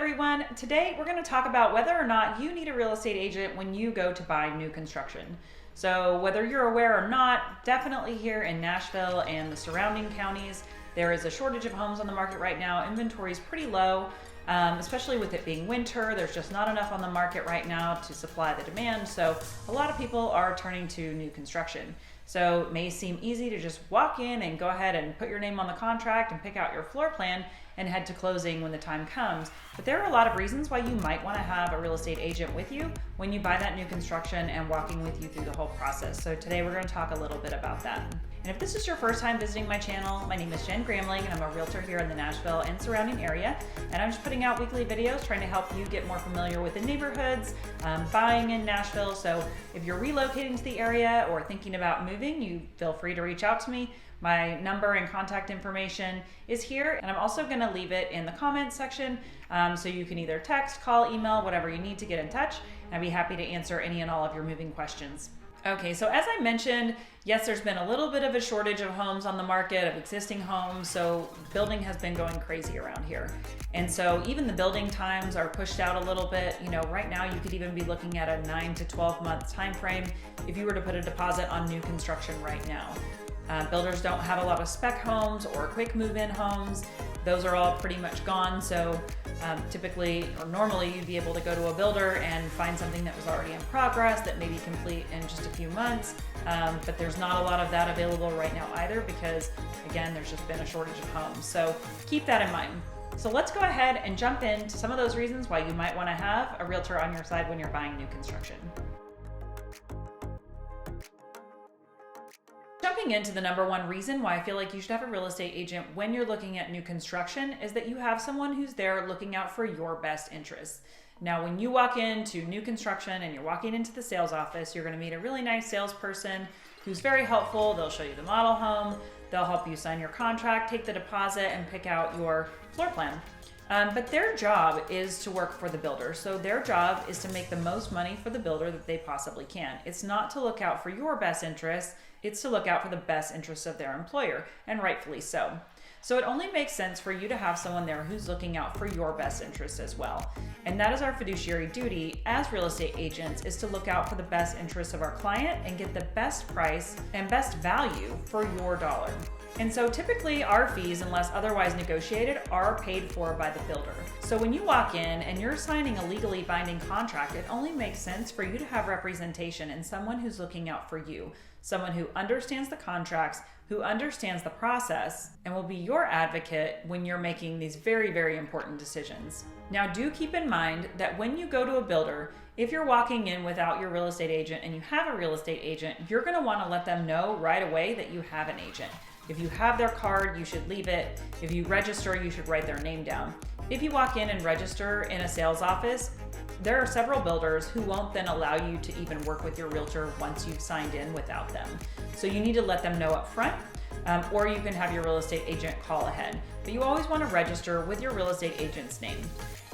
everyone. Today we're going to talk about whether or not you need a real estate agent when you go to buy new construction. So whether you're aware or not, definitely here in Nashville and the surrounding counties, there is a shortage of homes on the market right now. Inventory is pretty low, especially with it being winter. There's just not enough on the market right now to supply the demand. So a lot of people are turning to new construction. So it may seem easy to just walk in and go ahead and put your name on the contract and pick out your floor plan and head to closing when the time comes. But there are a lot of reasons why you might want to have a real estate agent with you when you buy that new construction and walking with you through the whole process. So today we're going to talk a little bit about that. And if this is your first time visiting my channel, my name is Jen Gramling and I'm a realtor here in the Nashville and surrounding area. And I'm just putting out weekly videos trying to help you get more familiar with the neighborhoods, buying in Nashville. So if you're relocating to the area or thinking about moving, you feel free to reach out to me. My number and contact information is here, and I'm also going to leave it in the comments section, so you can either text, call, email, whatever you need to get in touch, and I'd be happy to answer any and all of your moving questions. Okay, so as I mentioned, yes, there's been a little bit of a shortage of homes on the market, of existing homes, so building has been going crazy around here. And so even the building times are pushed out a little bit. You know, right now you could even be looking at a 9 to 12 month time frame if you were to put a deposit on new construction right now. Builders don't have a lot of spec homes or quick move-in homes. Those are all pretty much gone. So typically or normally you'd be able to go to a builder and find something that was already in progress that may be complete in just a few months. But there's not a lot of that available right now either because, again, there's just been a shortage of homes. So keep that in mind. So let's go ahead and jump into some of those reasons why you might want to have a realtor on your side when you're buying new construction. Jumping into the number one reason why I feel like you should have a real estate agent when you're looking at new construction is that you have someone who's there looking out for your best interests. Now, when you walk into new construction and you're walking into the sales office, you're going to meet a really nice salesperson who's very helpful. They'll show you the model home, they'll help you sign your contract, take the deposit, and pick out your floor plan. But their job is to work for the builder. So their job is to make the most money for the builder that they possibly can. It's not to look out for your best interests, it's to look out for the best interests of their employer, and rightfully so. So it only makes sense for you to have someone there who's looking out for your best interests as well. And that is our fiduciary duty as real estate agents, is to look out for the best interests of our client and get the best price and best value for your dollar. And so typically our fees, unless otherwise negotiated, are paid for by the builder. So when you walk in and you're signing a legally binding contract, it only makes sense for you to have representation and someone who's looking out for you, someone who understands the contracts, who understands the process, and will be your advocate when you're making these very, very important decisions. Now, do keep in mind that when you go to a builder, if you're walking in without your real estate agent and you have a real estate agent, you're going to want to let them know right away that you have an agent. If you have their card, you should leave it. If you register, you should write their name down. If you walk in and register in a sales office, there are several builders who won't then allow you to even work with your realtor once you've signed in without them. So you need to let them know up front, or you can have your real estate agent call ahead. But you always want to register with your real estate agent's name.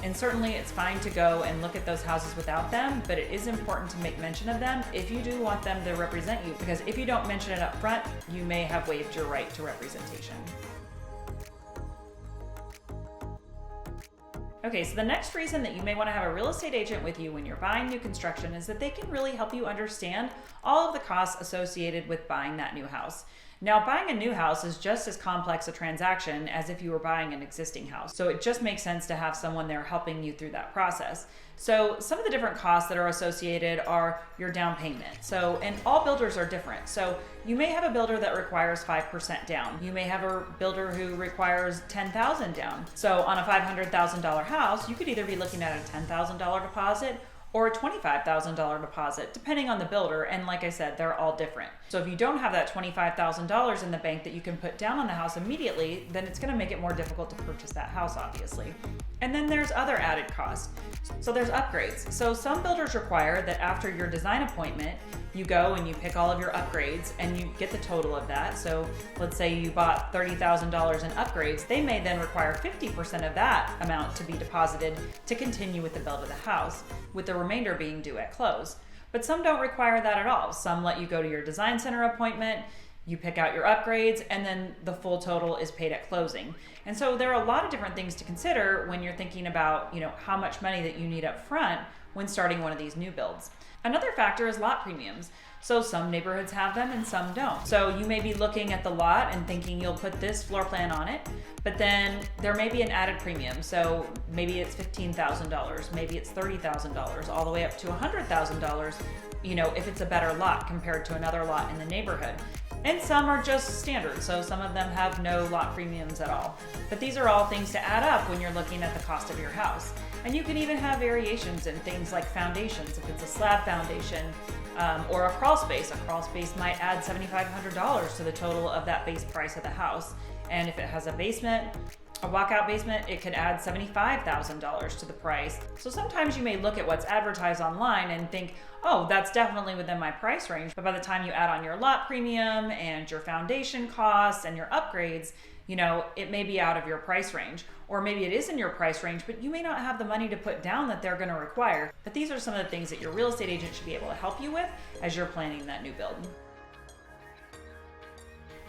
And certainly it's fine to go and look at those houses without them, but it is important to make mention of them if you do want them to represent you, because if you don't mention it up front, you may have waived your right to representation. Okay, so the next reason that you may want to have a real estate agent with you when you're buying new construction is that they can really help you understand all of the costs associated with buying that new house. Now, buying a new house is just as complex a transaction as if you were buying an existing house. So it just makes sense to have someone there helping you through that process. So some of the different costs that are associated are your down payment. So, and all builders are different. So you may have a builder that requires 5% down. You may have a builder who requires $10,000 down. So on a $500,000 house, you could either be looking at a $10,000 deposit or a $25,000 deposit, depending on the builder. And like I said, they're all different. So if you don't have that $25,000 in the bank that you can put down on the house immediately, then it's gonna make it more difficult to purchase that house, obviously. And then there's other added costs. So there's upgrades. So some builders require that after your design appointment, you go and you pick all of your upgrades and you get the total of that. So let's say you bought $30,000 in upgrades, they may then require 50% of that amount to be deposited to continue with the build of the house, with the remainder being due at close. But some don't require that at all. Some let you go to your design center appointment, You pick out your upgrades, and then the full total is paid at closing. And so there are a lot of different things to consider when you're thinking about, how much money that you need up front when starting one of these new builds. Another factor is lot premiums. So some neighborhoods have them and some don't. So you may be looking at the lot and thinking you'll put this floor plan on it, but then there may be an added premium. So maybe it's $15,000, maybe it's $30,000, all the way up to $100,000, if it's a better lot compared to another lot in the neighborhood. And some are just standard, so some of them have no lot premiums at all. But these are all things to add up when you're looking at the cost of your house. And you can even have variations in things like foundations. If it's a slab foundation or a crawl space might add $7,500 to the total of that base price of the house. And if it has a basement, a walkout basement, it could add $75,000 to the price. So sometimes you may look at what's advertised online and think, oh, that's definitely within my price range. But by the time you add on your lot premium and your foundation costs and your upgrades, it may be out of your price range. Or maybe it is in your price range, but you may not have the money to put down that they're going to require. But these are some of the things that your real estate agent should be able to help you with as you're planning that new build.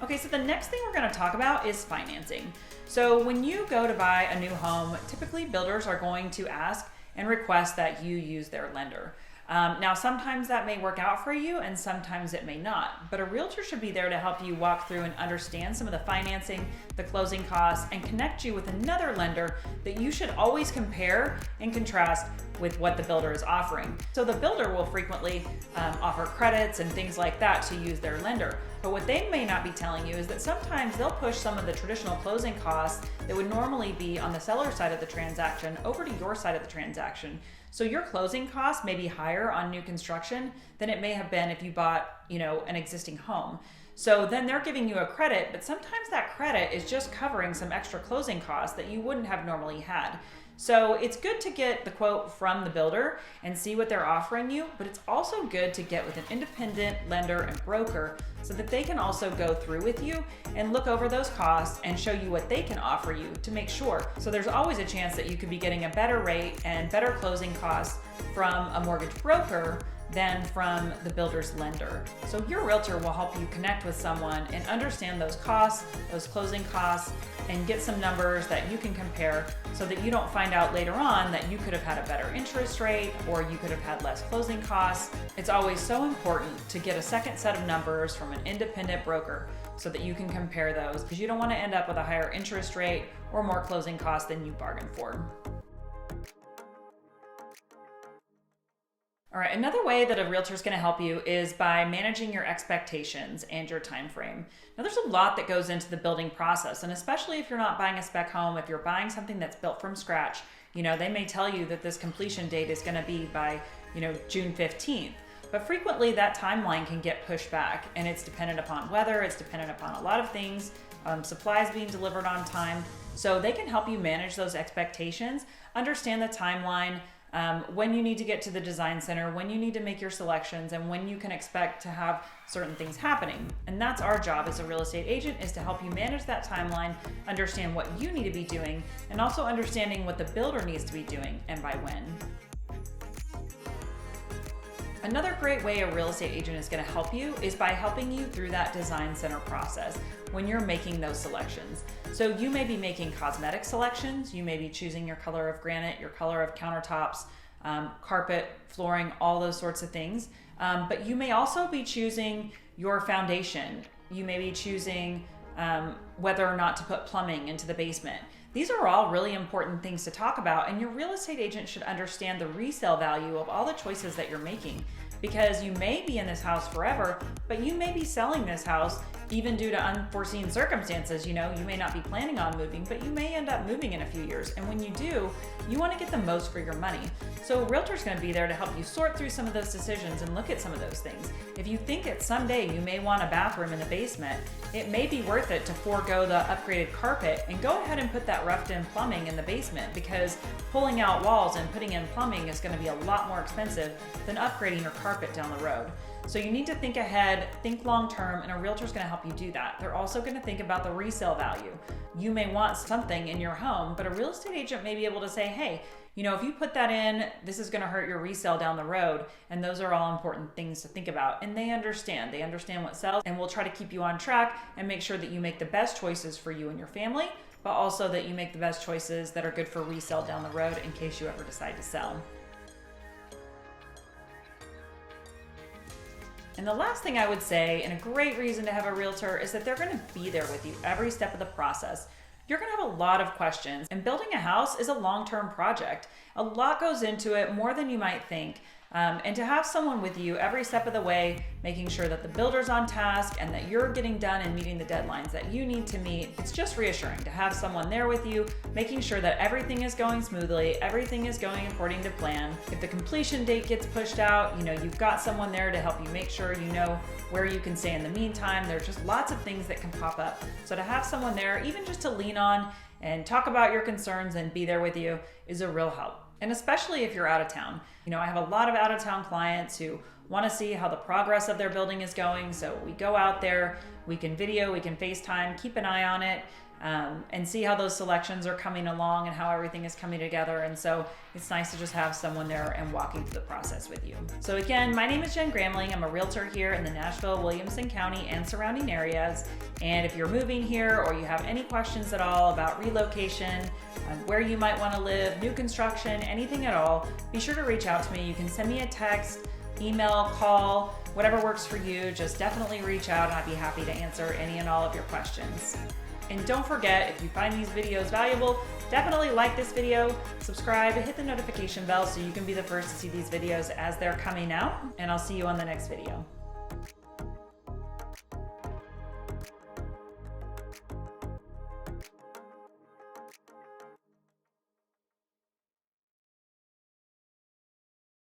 Okay, so the next thing we're going to talk about is financing. So when you go to buy a new home, typically builders are going to ask and request that you use their lender. Now, sometimes that may work out for you and sometimes it may not, but a realtor should be there to help you walk through and understand some of the financing, the closing costs, and connect you with another lender that you should always compare and contrast with what the builder is offering. So the builder will frequently offer credits and things like that to use their lender. But what they may not be telling you is that sometimes they'll push some of the traditional closing costs that would normally be on the seller side of the transaction over to your side of the transaction. So your closing costs may be higher on new construction than it may have been if you bought, an existing home. So then they're giving you a credit, but sometimes that credit is just covering some extra closing costs that you wouldn't have normally had. So it's good to get the quote from the builder and see what they're offering you, but it's also good to get with an independent lender and broker so that they can also go through with you and look over those costs and show you what they can offer you to make sure. So there's always a chance that you could be getting a better rate and better closing costs from a mortgage broker than from the builder's lender. So your realtor will help you connect with someone and understand those costs, those closing costs, and get some numbers that you can compare so that you don't find out later on that you could have had a better interest rate or you could have had less closing costs. It's always so important to get a second set of numbers from an independent broker so that you can compare those, because you don't want to end up with a higher interest rate or more closing costs than you bargained for. All right, another way that a realtor is going to help you is by managing your expectations and your time frame. Now, there's a lot that goes into the building process, and especially if you're not buying a spec home, if you're buying something that's built from scratch, they may tell you that this completion date is going to be by, June 15th. But frequently that timeline can get pushed back, and it's dependent upon weather, it's dependent upon a lot of things, supplies being delivered on time. So they can help you manage those expectations, understand the timeline, when you need to get to the design center, when you need to make your selections, and when you can expect to have certain things happening. And that's our job as a real estate agent, is to help you manage that timeline, understand what you need to be doing, and also understanding what the builder needs to be doing and by when. Another great way a real estate agent is going to help you is by helping you through that design center process when you're making those selections. So you may be making cosmetic selections, you may be choosing your color of granite, your color of countertops, carpet, flooring, all those sorts of things. But you may also be choosing your foundation. You may be choosing whether or not to put plumbing into the basement. These are all really important things to talk about, and your real estate agent should understand the resale value of all the choices that you're making, because you may be in this house forever, but you may be selling this house even due to unforeseen circumstances. You may not be planning on moving, but you may end up moving in a few years. And when you do, you want to get the most for your money. So a realtor's going to be there to help you sort through some of those decisions and look at some of those things. If you think that someday you may want a bathroom in the basement, it may be worth it to forego the upgraded carpet and go ahead and put that roughed-in plumbing in the basement, because pulling out walls and putting in plumbing is going to be a lot more expensive than upgrading your carpet down the road. So you need to think ahead, think long-term, and a realtor is going to help you do that. They're also going to think about the resale value. You may want something in your home, but a real estate agent may be able to say, hey, you know, if you put that in, this is going to hurt your resale down the road. And those are all important things to think about. And they understand what sells, and we'll try to keep you on track and make sure that you make the best choices for you and your family, but also that you make the best choices that are good for resale down the road in case you ever decide to sell. And the last thing I would say, and a great reason to have a realtor, is that they're going to be there with you every step of the process. You're going to have a lot of questions, and building a house is a long-term project. A lot goes into it, more than you might think. And to have someone with you every step of the way, making sure that the builder's on task and that you're getting done and meeting the deadlines that you need to meet, it's just reassuring to have someone there with you, making sure that everything is going smoothly, everything is going according to plan. If the completion date gets pushed out, you know, you've got someone there to help you make sure you know where you can stay in the meantime. There's just lots of things that can pop up. So to have someone there, even just to lean on and talk about your concerns and be there with you, is a real help. And especially if you're out of town. You know, I have a lot of out of town clients who want to see how the progress of their building is going. So we go out there, we can video, we can FaceTime, keep an eye on it, and see how those selections are coming along and how everything is coming together. And so it's nice to just have someone there and walking through the process with you. So again, my name is Jen Gramling. I'm a realtor here in the Nashville, Williamson County and surrounding areas. And if you're moving here or you have any questions at all about relocation, where you might want to live, new construction, anything at all, be sure to reach out to me. You can send me a text, email, call, whatever works for you. Just definitely reach out and I'd be happy to answer any and all of your questions. And don't forget, if you find these videos valuable, definitely like this video, subscribe, hit the notification bell so you can be the first to see these videos as they're coming out. And I'll see you on the next video.